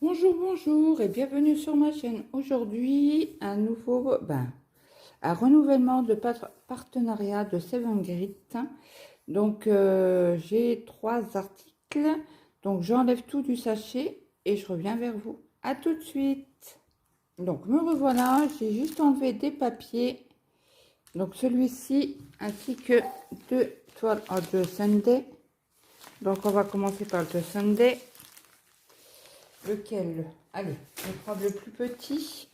Bonjour, bonjour et bienvenue sur ma chaîne. Aujourd'hui, un renouvellement de partenariat de Seven Grit. Donc, j'ai 3 articles. Donc, j'enlève tout du sachet et je reviens vers vous. À tout de suite. Donc, me revoilà. J'ai juste enlevé des papiers. Donc, celui-ci ainsi que 2 toiles en The Sunday. Donc, on va commencer par le The Sunday. Lequel? Allez, je vais prendre le plus petit.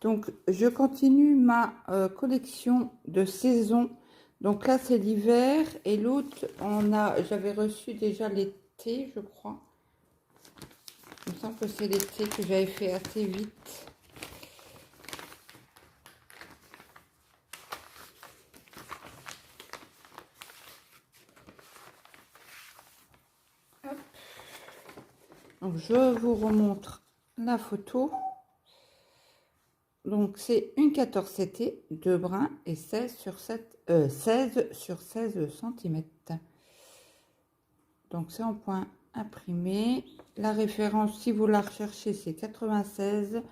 Donc, je continue ma collection de saison. Donc là, c'est l'hiver. Et l'autre, j'avais reçu déjà l'été, je crois. Il me semble que c'est l'été que j'avais fait assez vite. Hop. Donc, je vous remontre la photo. Donc, c'est une 14 CT, 2 brins et 16 sur 16 cm. Donc, c'est en point imprimé. La référence, si vous la recherchez, c'est 96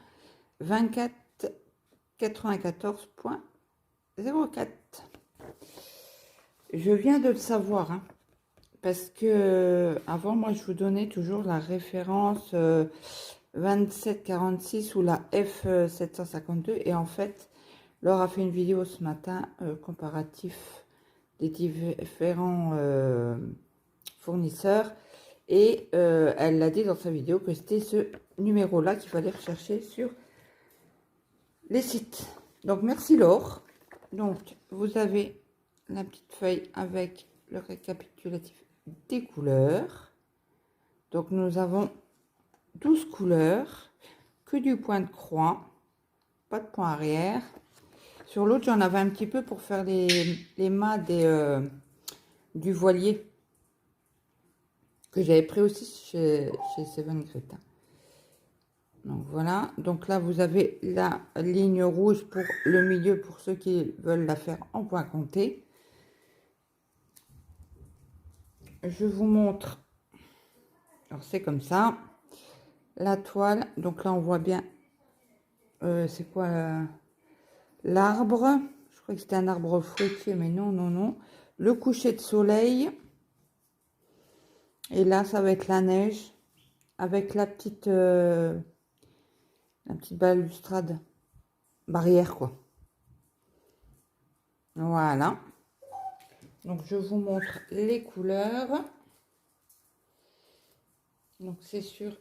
24 94.04. Je viens de le savoir, hein, parce que avant, moi, je vous donnais toujours la référence 2746 ou la F752. Et en fait, Laure a fait une vidéo ce matin comparatif des différents fournisseurs. Et elle l'a dit dans sa vidéo que c'était ce numéro-là qu'il fallait rechercher sur les sites. Donc, merci Laure. Donc, vous avez la petite feuille avec le récapitulatif des couleurs. Donc, nous avons 12 couleurs, que du point de croix, pas de point arrière. Sur l'autre, j'en avais un petit peu pour faire les mâts du voilier que j'avais pris aussi chez Seven Grit. Donc voilà, donc là vous avez la ligne rouge pour le milieu pour ceux qui veulent la faire en point compté. Je vous montre, alors c'est comme ça, la toile, donc là on voit bien, c'est quoi l'arbre, je crois que c'était un arbre fruitier, mais non, non, non, le coucher de soleil, et là ça va être la neige, avec la petite balustrade barrière quoi. Voilà. Donc je vous montre les couleurs. Donc c'est sur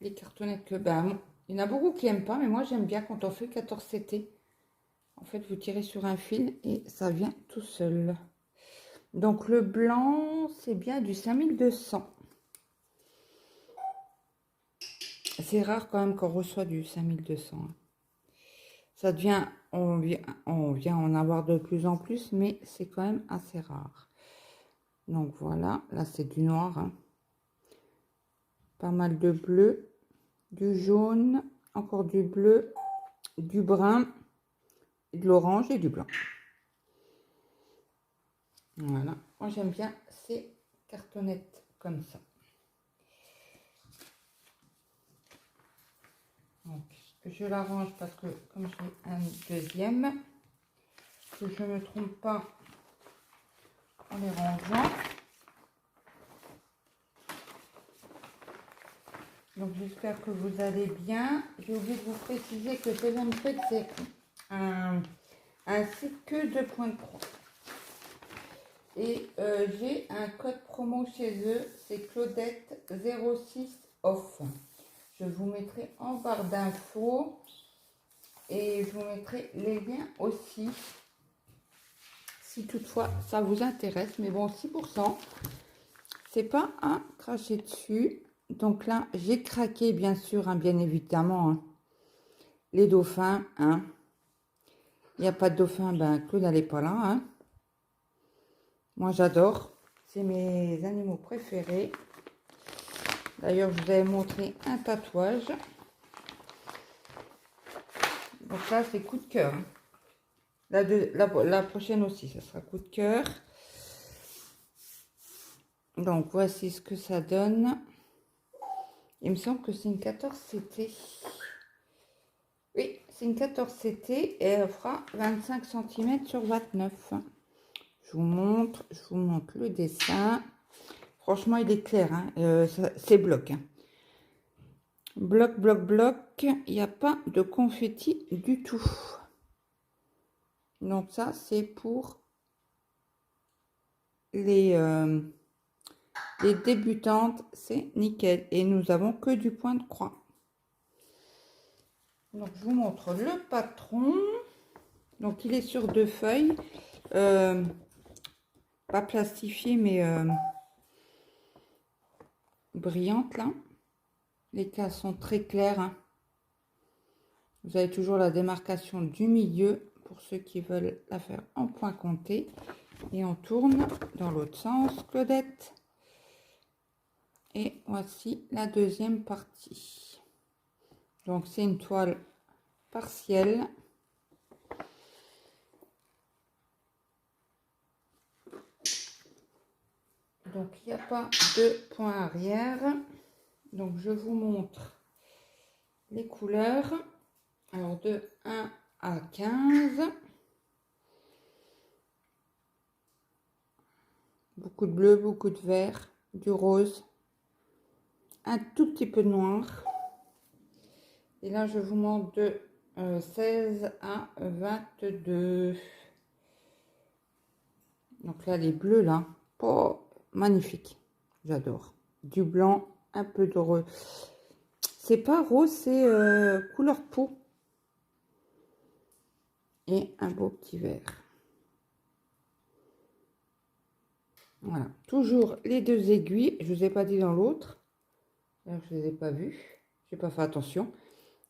les cartonnettes que il y en a beaucoup qui n'aiment pas, mais moi j'aime bien quand on fait 14 CT. En fait, vous tirez sur un fil et ça vient tout seul. Donc le blanc, c'est bien du 5200. C'est rare quand même qu'on reçoit du 5200. Ça devient, on vient en avoir de plus en plus, mais c'est quand même assez rare. Donc voilà, là c'est du noir. Hein. Pas mal de bleu, du jaune, encore du bleu, du brun, de l'orange et du blanc. Voilà, moi j'aime bien ces cartonnettes comme ça. Donc, je la range parce que comme j'ai un deuxième, que je ne me trompe pas en les rangeant. Donc j'espère que vous allez bien. J'ai oublié de vous préciser que Seven Grit c'est un site que de point de croix. Et j'ai un code promo chez eux, c'est Claudette 06 off. Je vous mettrai en barre d'infos et je vous mettrai les liens aussi si toutefois ça vous intéresse. Mais bon, 6%, c'est pas à cracher dessus. Donc là, j'ai craqué bien sûr, hein, bien évidemment, hein, les dauphins. Hein. Il n'y a pas de dauphin, Claude n'allait pas là. Hein. Moi, j'adore. C'est mes animaux préférés. D'ailleurs, je vous avais montré un tatouage. Donc là, c'est coup de cœur. La prochaine aussi, ça sera coup de cœur. Donc, voici ce que ça donne. Il me semble que c'est une 14 CT. Oui, c'est une 14 CT et elle fera 25 cm sur 29. Je vous montre le dessin. Franchement, il est clair, hein. C'est bloc. Hein. Bloc, bloc, bloc. Il n'y a pas de confetti du tout. Donc ça, c'est pour les débutantes. C'est nickel. Et nous avons que du point de croix. Donc, je vous montre le patron. Donc, il est sur 2 feuilles. Pas plastifié, mais brillante, là. Les cases sont très claires. Hein. Vous avez toujours la démarcation du milieu pour ceux qui veulent la faire en point compté. Et on tourne dans l'autre sens, Claudette. Et voici la deuxième partie. Donc, c'est une toile partielle. Donc, il n'y a pas de point arrière. Donc, je vous montre les couleurs. Alors, de 1 à 15. Beaucoup de bleu, beaucoup de vert, du rose. Un tout petit peu de noir. Et là, je vous montre de 16 à 22. Donc là, les bleus, là. Oh, magnifique. J'adore. Du blanc, un peu de rose. C'est pas rose, c'est couleur peau. Et un beau petit vert. Voilà. Toujours les 2 aiguilles. Je ne vous ai pas dit dans l'autre. Là, je ne les ai pas vues. Je n'ai pas fait attention.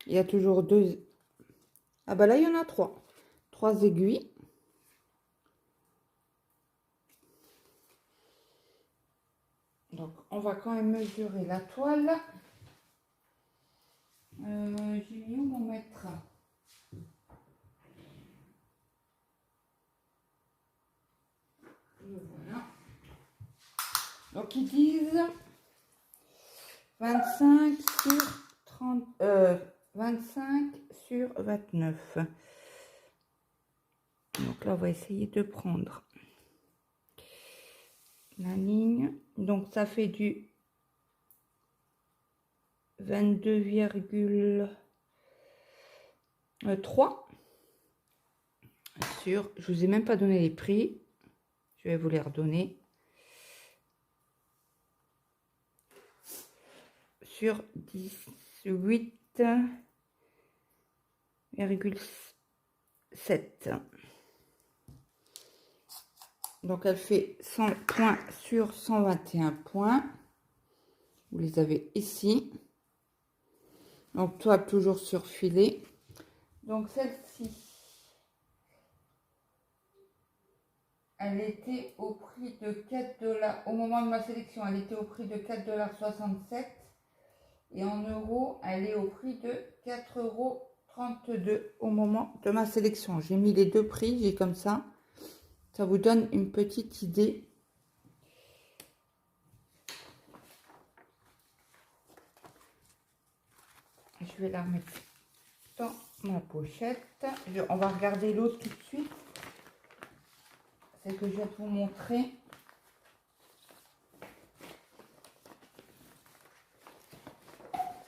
Il y a toujours 2. Ah bah là, il y en a 3. 3 aiguilles. Donc, on va quand même mesurer la toile. J'ai mis où mon mètre? Voilà. Donc, ils disent 25 sur 30, 25 sur 29. Donc là, on va essayer de prendre la ligne. Donc, ça fait du 22,3 sur, je vous ai même pas donné les prix, je vais vous les redonner, sur 18,7. Donc elle fait 100 points sur 121 points. Vous les avez ici. Donc toile toujours sur filet. Donc celle-ci, elle était au prix de 4 $. Au moment de ma sélection, elle était au prix de 4,67 $. Et en euros, elle est au prix de 4,32 € au moment de ma sélection. J'ai mis les 2 prix, j'ai comme ça. Ça vous donne une petite idée. Je vais la remettre dans ma pochette. On va regarder l'autre tout de suite. Celle que je vais vous montrer.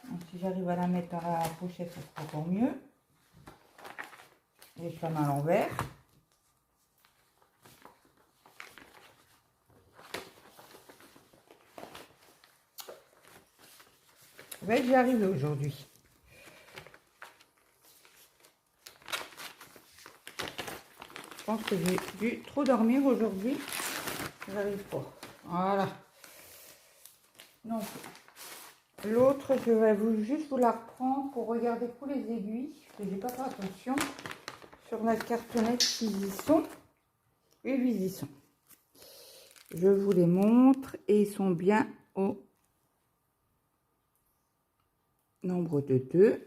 Donc, si j'arrive à la mettre dans la pochette, ça sera encore mieux. Les flammes à l'envers. Ouais, j'y arrive aujourd'hui. Je pense que j'ai dû trop dormir aujourd'hui. J'arrive pas. Voilà. Donc, l'autre, je vais juste vous la reprendre pour regarder tous les aiguilles. Parce que j'ai pas fait attention sur notre cartonnette s'ils y sont. Et ils y sont. Je vous les montre et ils sont bien au nombre de 2.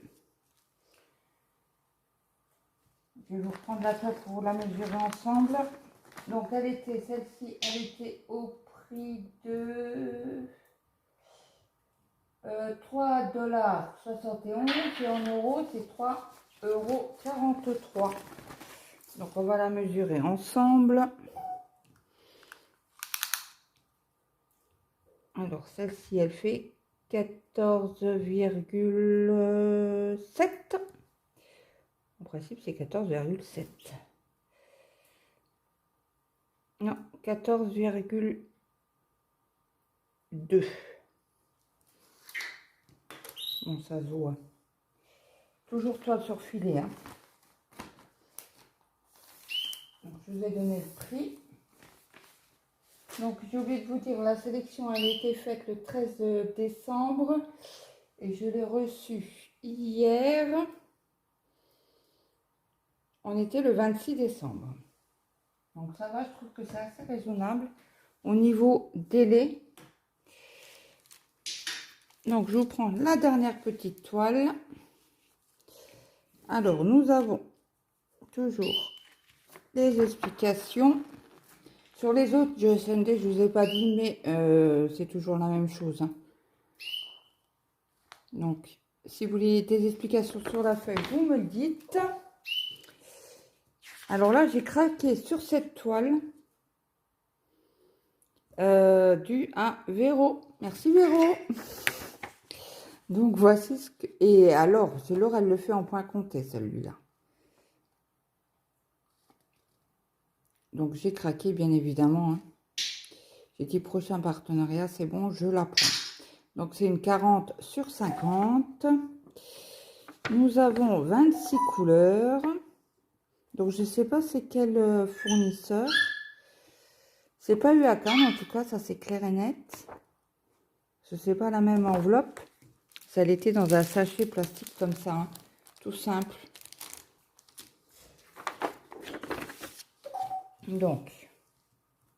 Je vais vous prendre la table pour la mesurer ensemble. Donc elle était, celle-ci, elle était au prix de 3,71 $, et en euros, c'est 3,43 €. Donc, on va la mesurer ensemble. Alors, celle-ci, elle fait 14,7. En principe, c'est 14,7. Non, 14,2. Bon, ça se voit. Toujours toile sur filet. Hein. Donc, je vous ai donné le prix. Donc, j'ai oublié de vous dire, la sélection a été faite le 13 décembre. Et je l'ai reçue hier. On était le 26 décembre. Donc, ça va, je trouve que c'est assez raisonnable. Au niveau délai. Donc, je vous prends la dernière petite toile. Alors, nous avons toujours les explications. Sur les autres GSND, je ne vous ai pas dit, mais c'est toujours la même chose. Hein. Donc, si vous voulez des explications sur la feuille, vous me le dites. Alors là, j'ai craqué sur cette toile due à Véro. Merci Véro. Donc, voici ce que... Et alors, c'est Laure, elle le fait en point compté, celui-là. Donc, j'ai craqué, bien évidemment. Hein. J'ai dit prochain partenariat, c'est bon, je la prends. Donc, c'est une 40 sur 50. Nous avons 26 couleurs. Donc, je ne sais pas c'est quel fournisseur. C'est pas UACAN, en tout cas, ça c'est clair et net. Ce n'est pas la même enveloppe. Ça l'était dans un sachet plastique comme ça, hein. Tout simple. Donc,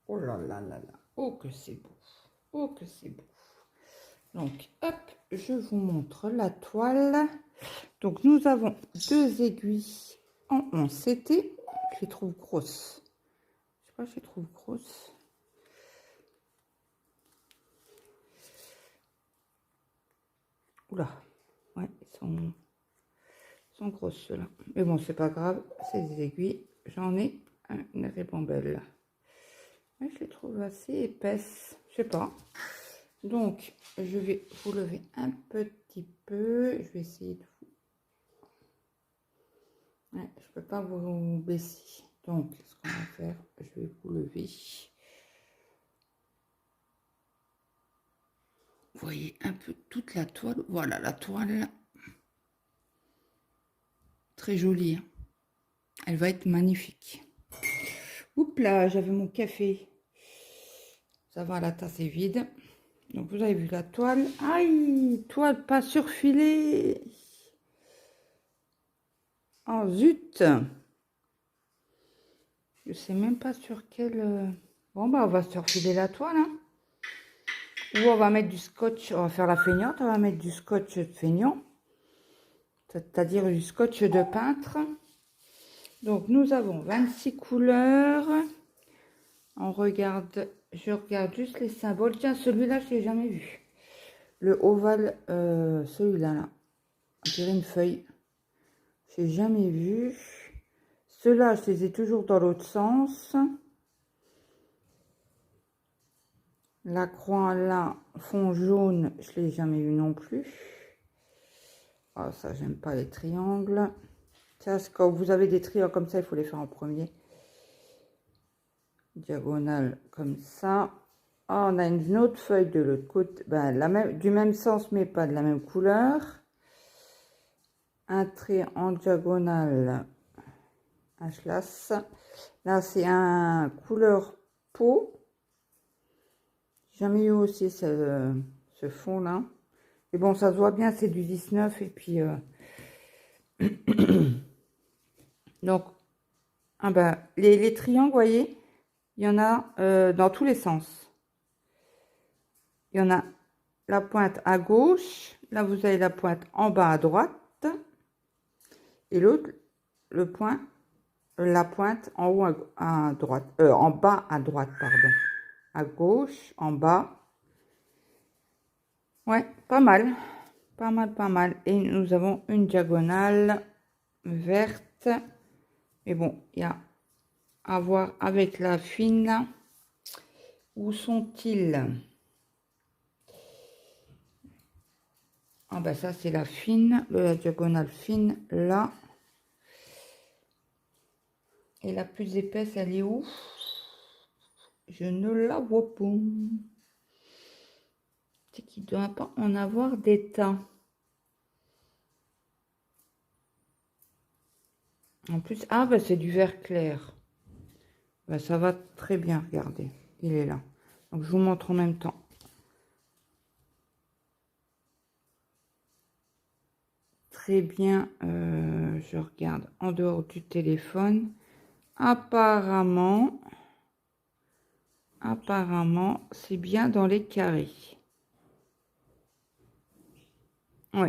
oh là là là là, oh que c'est beau, oh que c'est beau. Donc, hop, je vous montre la toile. Donc, nous avons deux aiguilles en 11 CT. Je les trouve grosses. Je sais pas, je les trouve grosses. Oula, ouais, ils sont grosses ceux-là. Mais bon, c'est pas grave, c'est des aiguilles. J'en ai une ribambelle. Ouais, je les trouve assez épaisses. Je sais pas. Donc, je vais vous lever un petit peu. Je vais essayer de vous... Ouais, je peux pas vous baisser. Donc, ce qu'on va faire, je vais vous lever. Vous voyez un peu toute la toile. Voilà la toile. Très jolie. Hein. Elle va être magnifique. Oups là, j'avais mon café. Ça va, la tasse est vide. Donc, vous avez vu la toile. Aïe, toile pas surfilée. Oh, zut. Je sais même pas sur quel... Bon, bah, on va surfiler la toile. Hein. Ou on va mettre du scotch. On va faire la feignante. On va mettre du scotch de feignant. C'est-à-dire du scotch de peintre. Donc, nous avons 26 couleurs. On regarde... Je regarde juste les symboles. Tiens, celui-là, je ne l'ai jamais vu. Le ovale, celui-là, là. On dirait une feuille. Je n'ai jamais vu. Ceux-là, je les ai toujours dans l'autre sens. La croix, là, fond jaune, je ne l'ai jamais vu non plus. Oh, ça, j'aime pas les triangles. Ça, quand vous avez des triangles comme ça, il faut les faire en premier. Diagonale comme ça. Oh, on a une autre feuille de l'autre côté, ben, du même sens, mais pas de la même couleur. Un trait en diagonale, un chlasse. Là, c'est un couleur peau. Jamais eu aussi ce fond là. Et bon, ça se voit bien, c'est du 19. Et puis, donc, ah ben, les triangles, vous voyez, il y en a dans tous les sens. Il y en a la pointe à gauche. Là, vous avez la pointe en bas à droite. Et l'autre, la pointe en haut à droite. En bas à droite, pardon. À gauche, en bas. Ouais, pas mal. Pas mal, pas mal. Et nous avons une diagonale verte. Mais bon, il y a à voir avec la fine. Où sont-ils? Ah ben ça c'est la fine, la diagonale fine, là. Et la plus épaisse, elle est où? Je ne la vois pas. C'est qu'il ne doit pas en avoir des tas. En plus, ah ben c'est du vert clair. Ben, ça va très bien, regardez. Il est là. Donc je vous montre en même temps. Très bien, je regarde en dehors du téléphone. Apparemment, c'est bien dans les carrés. Oui.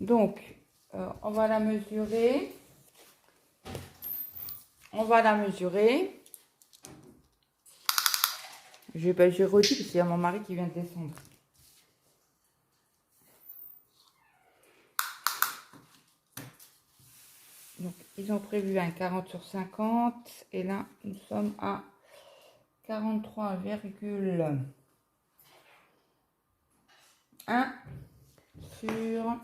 Donc, on va la mesurer. On va la mesurer. J'ai redit parce qu'il y a mon mari qui vient de descendre. Donc, ils ont prévu un 40 sur 50. Et là, nous sommes à 43,1 sur...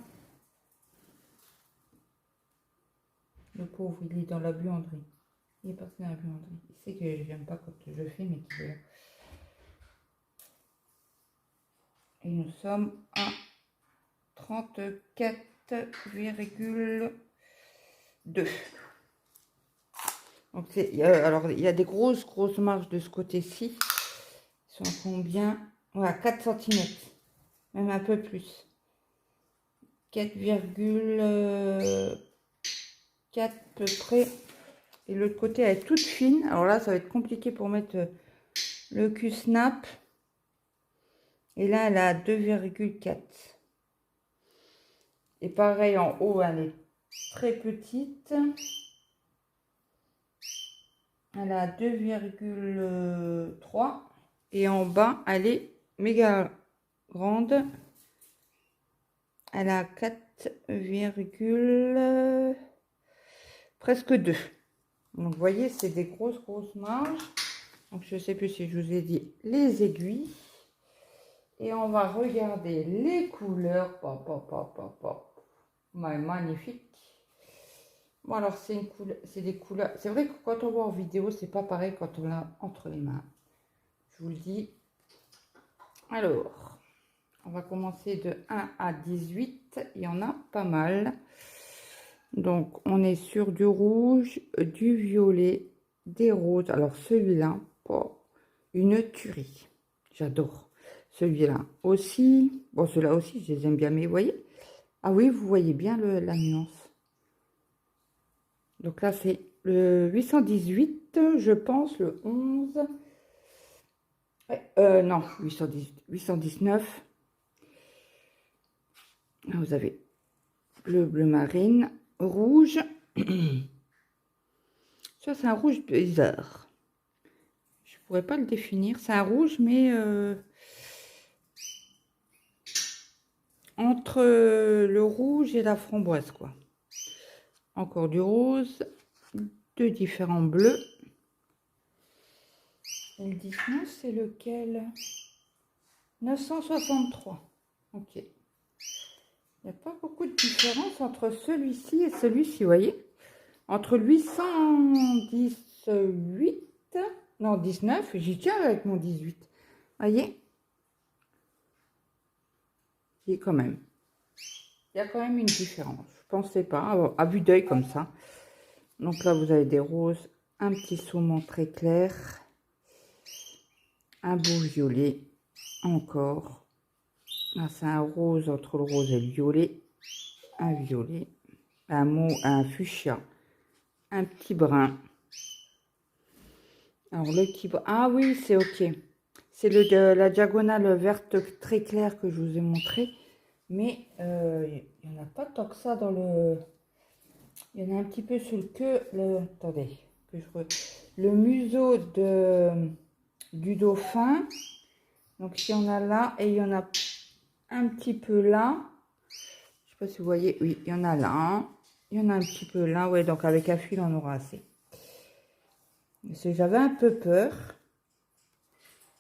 Le pauvre, il est dans la buanderie. Il est parti dans la buanderie. Il sait que je n'aime pas quand je fais, mais qu'il veut. Et nous sommes à 34,2. Donc alors il y a des grosses marges de ce côté-ci. Ils sont à combien? Voilà, 4 cm. Même un peu plus. 4,4 à peu près. Et l'autre côté, elle est toute fine. Alors là, ça va être compliqué pour mettre le Q-snap. Et là, elle a 2,4. Et pareil, en haut, elle est très petite. Elle a 2,3. Et en bas, elle est méga grande. Elle a 4, presque 2. Donc, vous voyez, c'est des grosses marges. Donc, je ne sais plus si je vous ai dit les aiguilles. Et on va regarder les couleurs. Magnifique. Bon, alors, c'est des couleurs. C'est vrai que quand on voit en vidéo, c'est pas pareil quand on l'a entre les mains. Je vous le dis. Alors, on va commencer de 1 à 18. Il y en a pas mal. Donc, on est sur du rouge, du violet, des roses. Alors, celui-là, une tuerie. J'adore. Celui-là aussi. Bon, ceux-là aussi, je les aime bien. Mais vous voyez? Ah oui, vous voyez bien la nuance. Donc là, c'est le 818, je pense, le 11. Non, 818, 819. Là, vous avez bleu marine, rouge. Ça, c'est un rouge bizarre. Je pourrais pas le définir. C'est un rouge, mais entre le rouge et la framboise, quoi. Encore du rose, de différents bleus. Et le 19, c'est lequel? 963. Ok. Il n'y a pas beaucoup de différence entre celui-ci et celui-ci, vous voyez? Entre 818, non 19, j'y tiens avec mon 18. Voyez? Il y a quand même. Il y a quand même une différence. Je pensais pas, à vue d'œil comme ça. Donc là, vous avez des roses, un petit saumon très clair, un beau violet, encore. Là, c'est un rose entre le rose et le violet, un violet, un fuchsia, un petit brun. Alors, le petit brun, ah oui, c'est ok. C'est la diagonale verte très claire que je vous ai montré. Mais il n'y en a pas tant que ça dans le... Il y en a un petit peu sur le queue. Attendez, le museau du dauphin. Donc il y en a là et il y en a un petit peu là. Je sais pas si vous voyez. Oui, il y en a là. Il y en a un petit peu là. Ouais, donc avec un fil, on aura assez. J'avais un peu peur.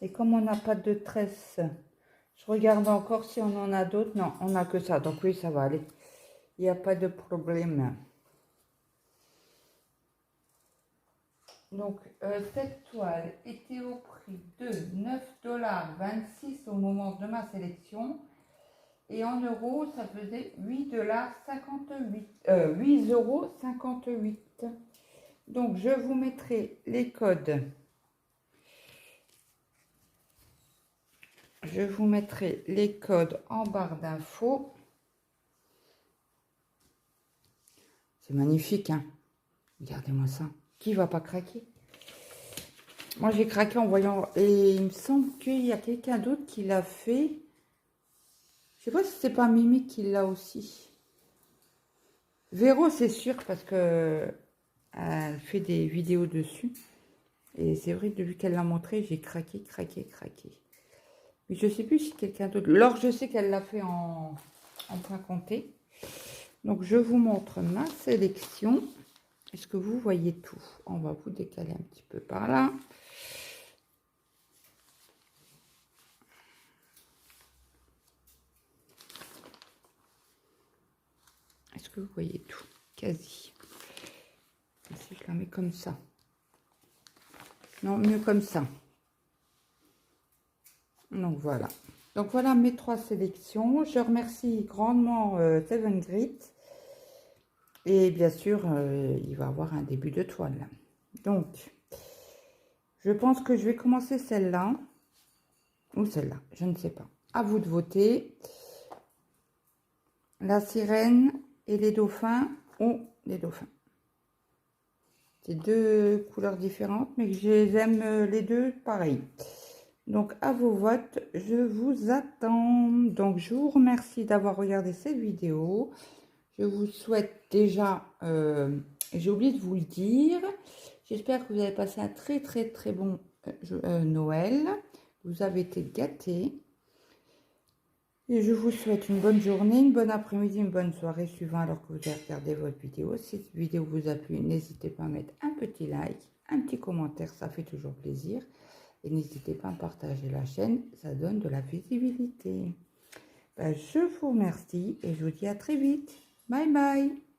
Et comme on n'a pas de tresse, je regarde encore si on en a d'autres. Non, on n'a que ça. Donc oui, ça va aller. Il n'y a pas de problème. Donc, cette toile était au prix de 9,26 $ au moment de ma sélection. Et en euros, ça faisait 8,58 $. 8,58 €. Donc, je vous mettrai les codes. Je vous mettrai les codes en barre d'infos. C'est magnifique, hein? Regardez-moi ça. Qui va pas craquer? Moi, j'ai craqué en voyant... Et il me semble qu'il y a quelqu'un d'autre qui l'a fait. Je sais pas si c'est pas Mimi qui l'a aussi. Véro, c'est sûr, parce que elle fait des vidéos dessus. Et c'est vrai, depuis qu'elle l'a montré, j'ai craqué. Mais je sais plus si quelqu'un d'autre... Laure, je sais qu'elle l'a fait en point compté. Donc, je vous montre ma sélection. Est-ce que vous voyez tout? On va vous décaler un petit peu par là. Est-ce que vous voyez tout? Quasi. Si je la mets comme ça. Non, mieux comme ça. Donc, voilà. Donc, voilà mes 3 sélections. Je remercie grandement Seven Grit. Et bien sûr, il va avoir un début de toile. Donc, je pense que je vais commencer celle-là. Ou celle-là, je ne sais pas. À vous de voter. La sirène et les dauphins ou les dauphins. C'est 2 couleurs différentes, mais je les aime les deux pareil. Donc, à vos votes, je vous attends. Donc, je vous remercie d'avoir regardé cette vidéo. Je vous souhaite déjà, j'ai oublié de vous le dire, j'espère que vous avez passé un très bon Noël. Vous avez été gâtés. Et je vous souhaite une bonne journée, une bonne après-midi, une bonne soirée, suivant alors que vous avez regardé votre vidéo. Si cette vidéo vous a plu, n'hésitez pas à mettre un petit like, un petit commentaire, ça fait toujours plaisir. Et n'hésitez pas à partager la chaîne, ça donne de la visibilité. Ben, je vous remercie et je vous dis à très vite. Bye bye.